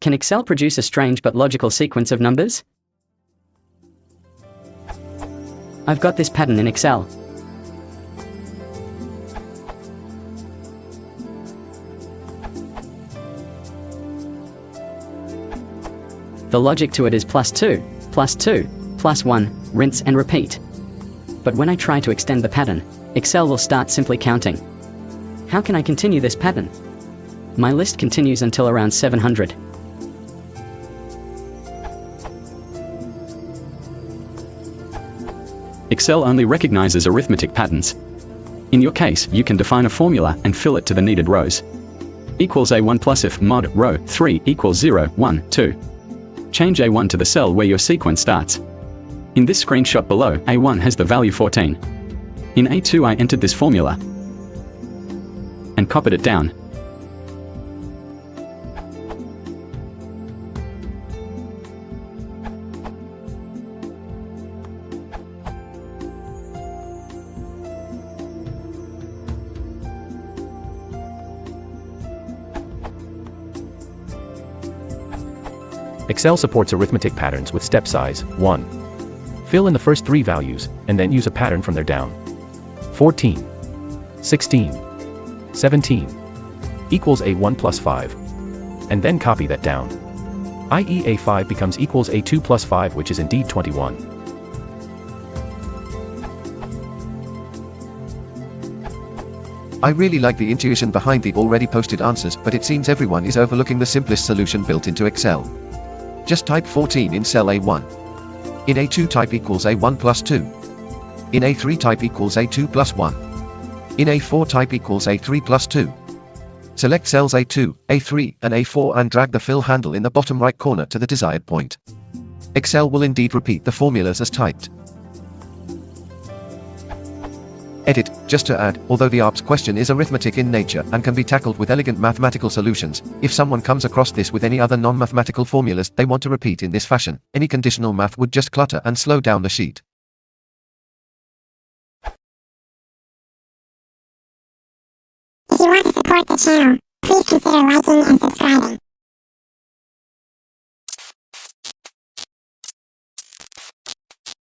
Can Excel produce a strange but logical sequence of numbers? I've got this pattern in Excel. The logic to it is +2, +2, +1, rinse and repeat. But when I try to extend the pattern, Excel will start simply counting. How can I continue this pattern? My list continues until around 700. Excel only recognizes arithmetic patterns. In your case, you can define a formula and fill it to the needed rows. Equals A1 plus if mod row 3 equals 0, 1, 2. Change A1 to the cell where your sequence starts. In this screenshot below, A1 has the value 14. In A2 I entered this formula and copied it down. Excel supports arithmetic patterns with step size 1. Fill in the first 3 values, and then use a pattern from there down. 14, 16, 17 equals A1 plus 5. And then copy that down. I.e. A5 becomes equals A2 plus 5, which is indeed 21. I really like the intuition behind the already posted answers, but it seems everyone is overlooking the simplest solution built into Excel. Just type 14 in cell A1. In A2 type equals A1 plus 2. In A3 type equals A2 plus 1. In A4 type equals A3 plus 2. Select cells A2, A3, and A4 and drag the fill handle in the bottom right corner to the desired point. Excel will indeed repeat the formulas as typed. Edit, just to add, although the ARPS question is arithmetic in nature and can be tackled with elegant mathematical solutions, if someone comes across this with any other non-mathematical formulas they want to repeat in this fashion, any conditional math would just clutter and slow down the sheet. If you want to support the channel, please consider liking and subscribing.